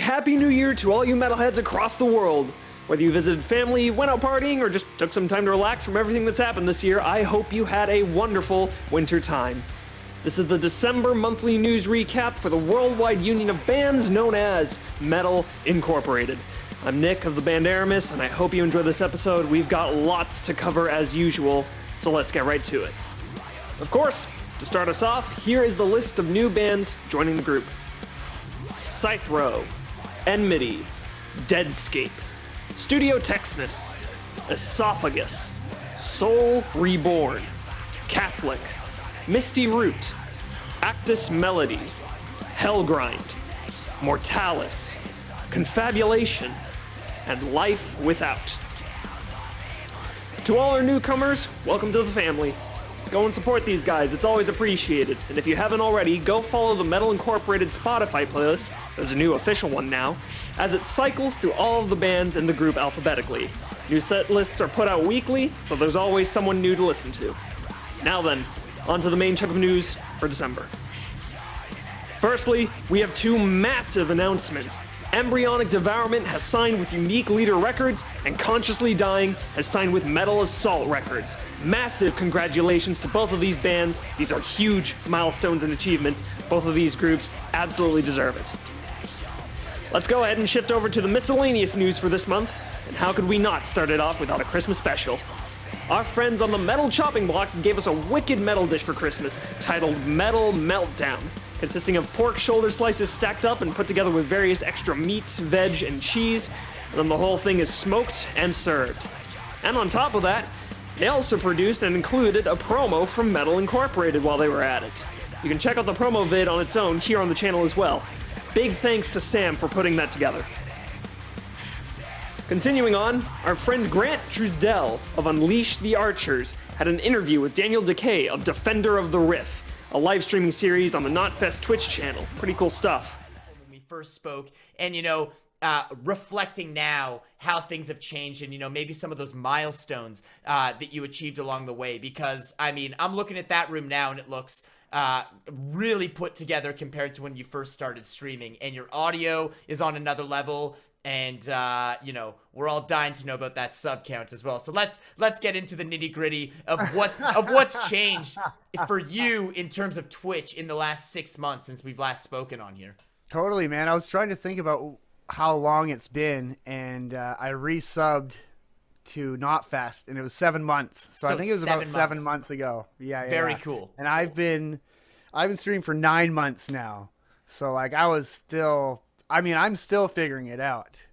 Happy New Year to all you metalheads across the world. Whether you visited family, went out partying, or just took some time to relax from everything that's happened this year, I hope you had a wonderful winter time. This is the December monthly news recap for the worldwide union of bands known as Metal Incorporated. I'm Nick of the band Aramis, and I hope you enjoy this episode. We've got lots to cover as usual, so let's get right to it. Of course, to start us off, here is the list of new bands joining the group. Scythero, Enmity, Deadscape, Studio Texnus, Esophagus, Soul Reborn, Catholic, Misty Root, Actus Melody, Hellgrind, Mortalis, Confabulation, and Life Without. To all our newcomers, welcome to the family. Go and support these guys, it's always appreciated. And if you haven't already, go follow the Metal Incorporated Spotify playlist, there's a new official one now, as it cycles through all of the bands in the group alphabetically. New set lists are put out weekly, so there's always someone new to listen to. Now then, on to the main chunk of news for December. Firstly, we have two massive announcements. Embryonic Devourment has signed with Unique Leader Records, and Consciously Dying has signed with Metal Assault Records. Massive congratulations to both of these bands. These are huge milestones and achievements. Both of these groups absolutely deserve it. Let's go ahead and shift over to the miscellaneous news for this month, and how could we not start it off without a Christmas special? Our friends on the Metal Chopping Block gave us a wicked metal dish for Christmas, titled Metal Meltdown, consisting of pork shoulder slices stacked up and put together with various extra meats, veg, and cheese, and then the whole thing is smoked and served. And on top of that, they also produced and included a promo from Metal Incorporated while they were at it. You can check out the promo vid on its own here on the channel as well. Big thanks to Sam for putting that together. Continuing on, our friend Grant Trusdell of Unleash the Archers had an interview with Daniel Decay of Defender of the Riff, a live streaming series on the Knotfest Twitch channel. Pretty cool stuff. When we first spoke, and reflecting now how things have changed, and maybe some of those milestones that you achieved along the way, because I'm looking at that room now and it looks really put together compared to when you first started streaming, and your audio is on another level. And we're all dying to know about that sub count as well. So let's get into the nitty gritty of what's changed for you in terms of Twitch in the last 6 months since we've last spoken on here. Totally, man. I was trying to think about how long it's been, and I resubbed to Knotfest, and it was 7 months. So I think it was about 7 months ago. Yeah. Very cool. And I've been streaming for 9 months now. So I'm still figuring it out.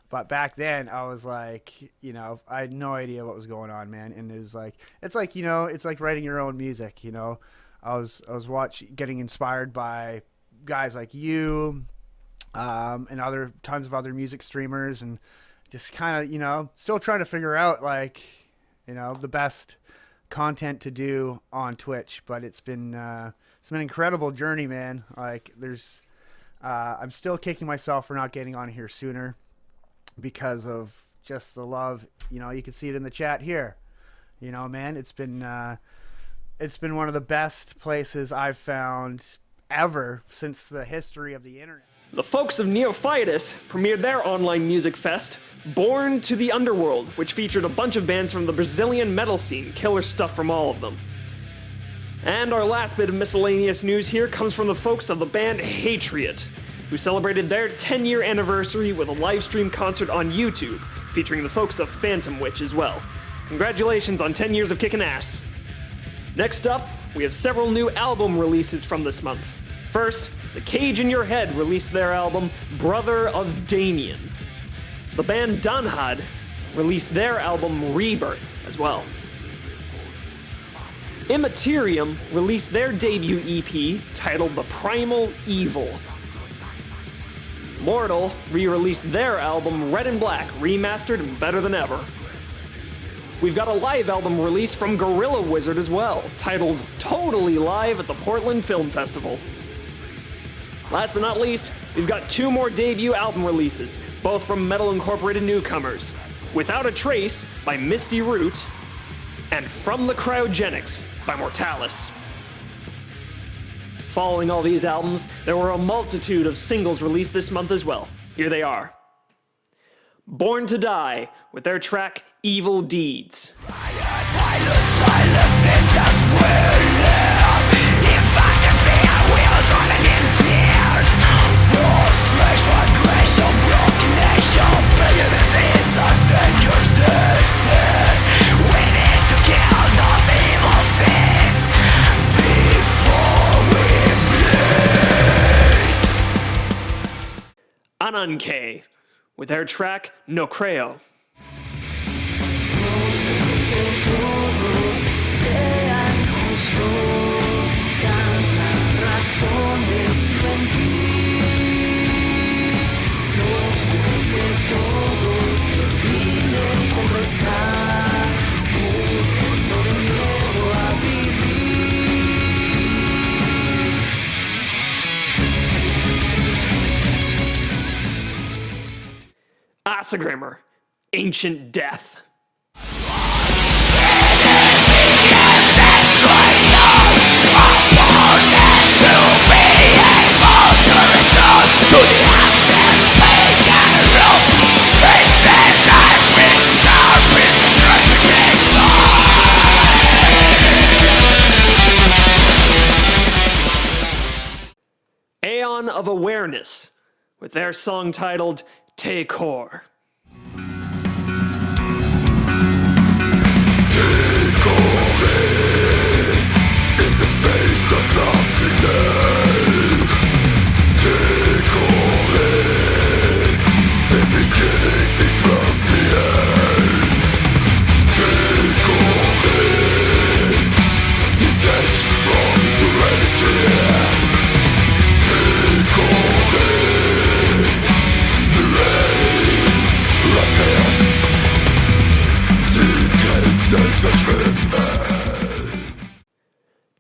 But back then I was like, I had no idea what was going on, man. And it was like, it's like writing your own music, I was getting inspired by guys like you, and tons of other music streamers, and just kind of, still trying to figure out the best content to do on Twitch. But it's been an incredible journey, man. I'm still kicking myself for not getting on here sooner because of just the love. You can see it in the chat here. Man, it's been one of the best places I've found ever since the history of the internet. The folks of Neophytus premiered their online music fest, Born to the Underworld, which featured a bunch of bands from the Brazilian metal scene, killer stuff from all of them. And our last bit of miscellaneous news here comes from the folks of the band Hatriot, who celebrated their 10-year anniversary with a live stream concert on YouTube, featuring the folks of Phantom Witch as well. Congratulations on 10 years of kicking ass. Next up, we have several new album releases from this month. First, The Cage in Your Head released their album Brother of Damien. The band Danhad released their album Rebirth as well. Immaterium released their debut EP titled The Primal Evil. Mortal re-released their album Red and Black, remastered and better than ever. We've got a live album release from Gorilla Wizard as well, titled Totally Live at the Portland Film Festival. Last but not least, we've got two more debut album releases, both from Metal Incorporated newcomers. Without a Trace by Misty Root, and From the Cryogenics by Mortalis. Following all these albums, there were a multitude of singles released this month as well. Here they are. Born to Die, with their track Evil Deeds. Ananke, with their track No Creo. Asagrimmer, Ancient Death. Aeon of Awareness, with their song titled Tekor.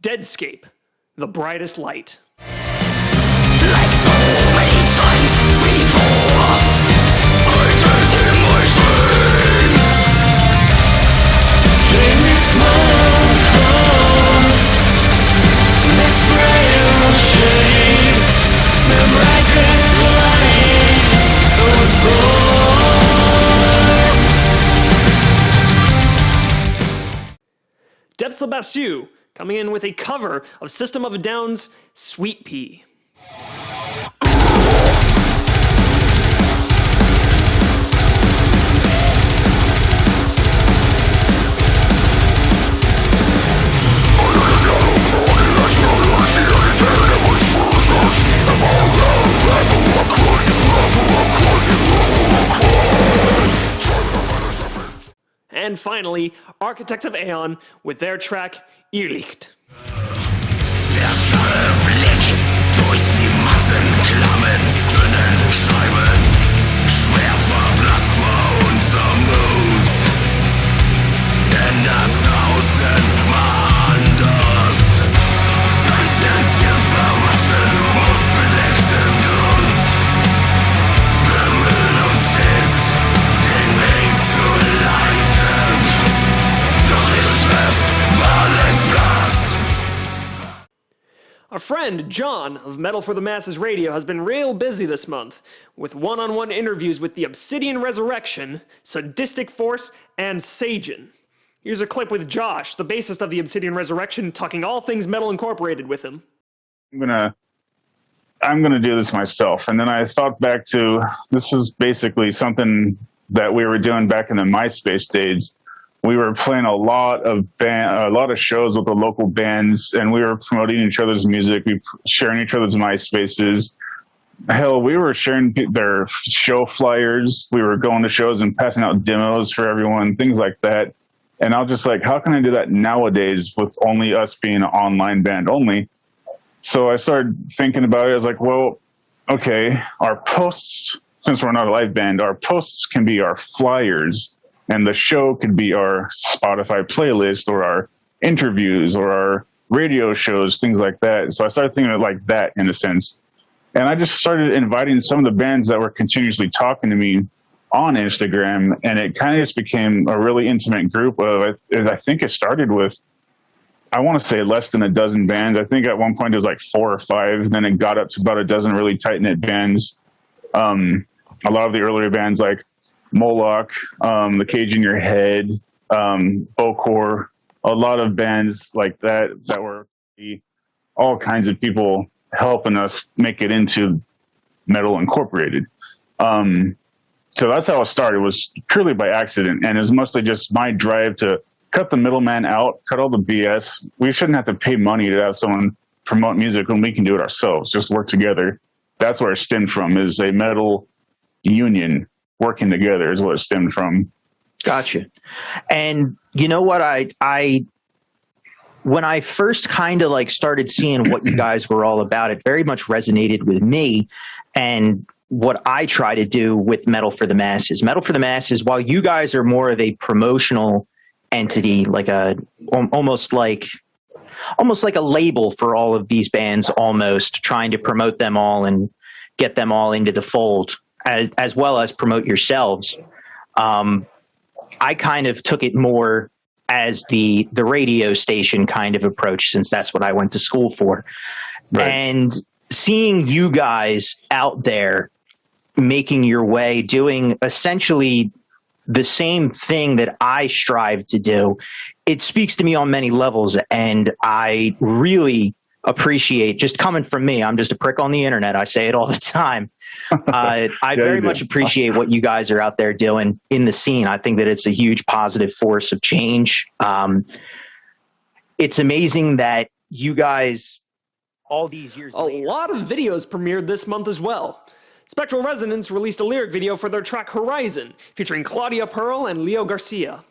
Deadscape, The Brightest Light. Like so many times before, I turned in my dreams. In this small form, this frail shape, the brightest light was born. Depths of Basu, coming in with a cover of System of a Down's Sweet Pea. And finally, Architects of Aeon with their track Irrlicht. Der starre Blick durch die Massenklammen, dünnen Scheiben, schwer verblasst war unser Mut. Denn das Außen war anders. Zeichenziel verwaschen, Moosbedeckt im Grund. Bemühen uns stets, den Weg zu leiten. Doch ihre Schrift war längst blass. Our friend John of Metal for the Masses Radio has been real busy this month with one-on-one interviews with the Obsidian Resurrection, Sadistic Force, and Sajin. Here's a clip with Josh, the bassist of the Obsidian Resurrection, talking all things Metal Incorporated with him. I'm gonna do this myself. And then I thought back to, this is basically something that we were doing back in the MySpace days. We were playing a lot of shows with the local bands, and we were promoting each other's music. We were sharing each other's MySpaces. Hell, we were sharing their show flyers. We were going to shows and passing out demos for everyone, things like that. And I was just like, how can I do that nowadays with only us being an online band only? So I started thinking about it. I was like, well, okay, our posts, since we're not a live band, our posts can be our flyers, and the show could be our Spotify playlist or our interviews or our radio shows, things like that. So I started thinking of it like that in a sense. And I just started inviting some of the bands that were continuously talking to me on Instagram, and it kind of just became a really intimate group of, I think it started with, I want to say less than a dozen bands. I think at one point it was like 4 or 5, and then it got up to about a dozen really tight-knit bands. a lot of the earlier bands like Moloch, The Cage in Your Head, Bokor, a lot of bands like that were all kinds of people helping us make it into Metal Incorporated. So that's how it started, was purely by accident. And it was mostly just my drive to cut the middleman out, cut all the BS. We shouldn't have to pay money to have someone promote music when we can do it ourselves, just work together. That's where it stemmed from, is a metal union working together is what it stemmed from. Gotcha. And you know what, I when I first kind of like started seeing what you guys were all about, it very much resonated with me and what I try to do with Metal for the Masses. Metal for the Masses, while you guys are more of a promotional entity, like almost like a label for all of these bands, almost trying to promote them all and get them all into the fold, as well as promote yourselves. I kind of took it more as the radio station kind of approach, since that's what I went to school for. Right. And seeing you guys out there making your way, doing essentially the same thing that I strive to do, it speaks to me on many levels. And I really appreciate, just coming from me, I'm just a prick on the internet, I say it all the time. I very much appreciate what you guys are out there doing in the scene. I think that it's a huge positive force of change. It's amazing that you guys, all these years later, lot of videos premiered this month as well. Spectral Resonance released a lyric video for their track Horizon, featuring Claudia Pearl and Leo Garcia.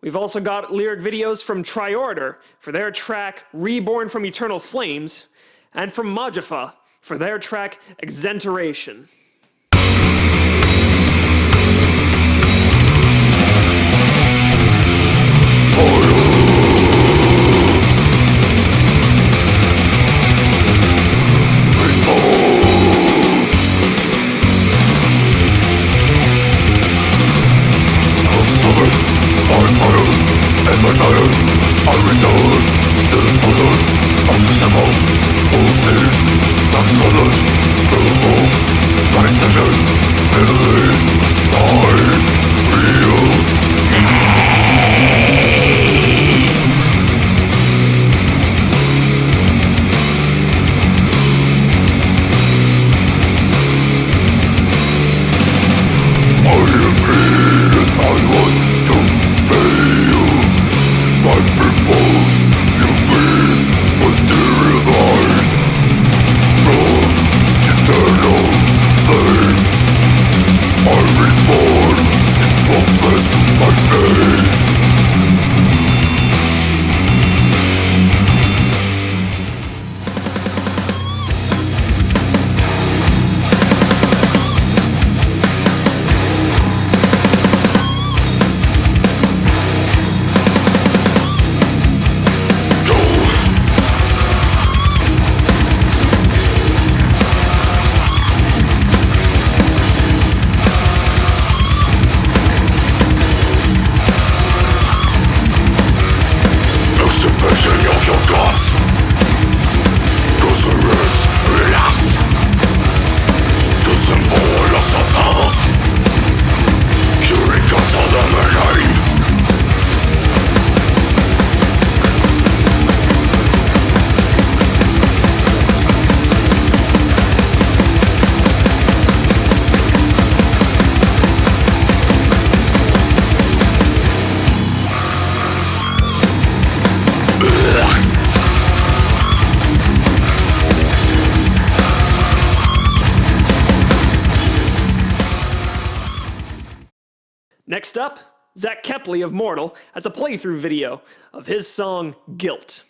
We've also got lyric videos from Triorder for their track Reborn from Eternal Flames, and from Majafa for their track Exenteration. All things, that's knowledge, the folks, Next up, Zach Kepley of Mortal has a playthrough video of his song Guilt.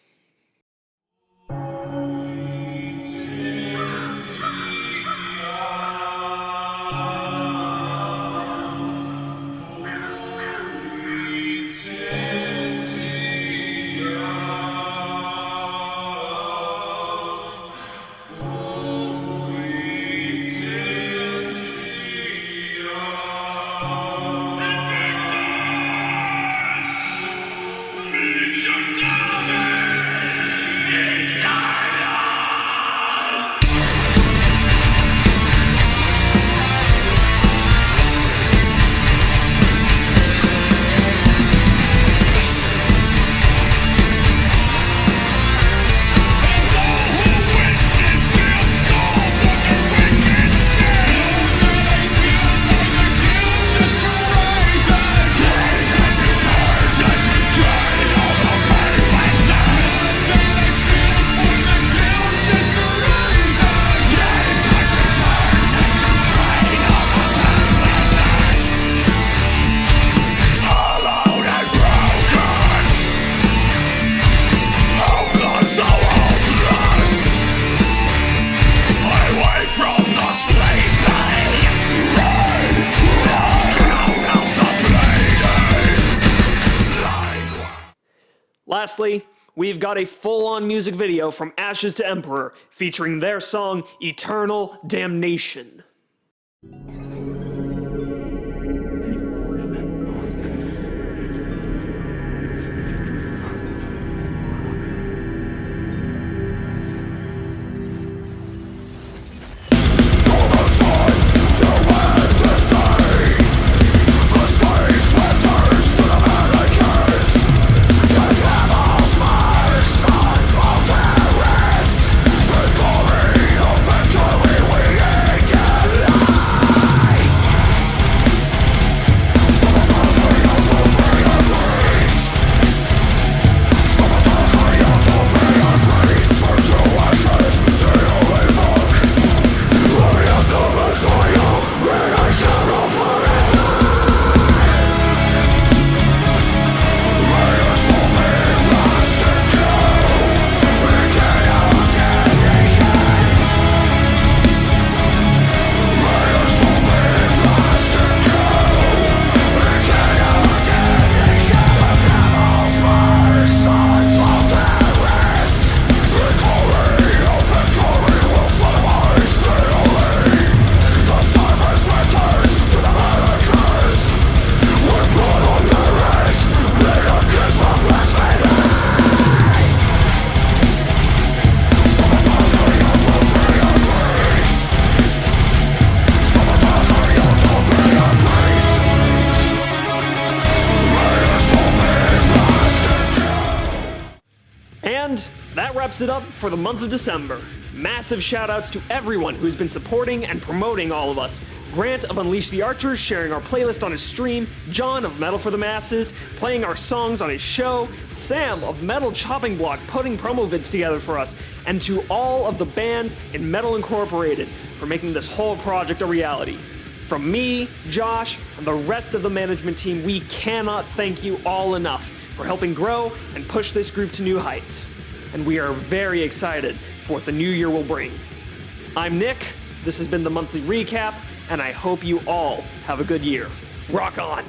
Lastly, we've got a full-on music video from Ashes to Emperor featuring their song Eternal Damnation. And that wraps it up for the month of December. Massive shoutouts to everyone who's been supporting and promoting all of us. Grant of Unleash the Archers sharing our playlist on his stream, John of Metal for the Masses playing our songs on his show, Sam of Metal Chopping Block putting promo vids together for us, and to all of the bands in Metal Incorporated for making this whole project a reality. From me, Josh, and the rest of the management team, we cannot thank you all enough for helping grow and push this group to new heights. And we are very excited for what the new year will bring. I'm Nick, this has been the monthly recap, and I hope you all have a good year. Rock on!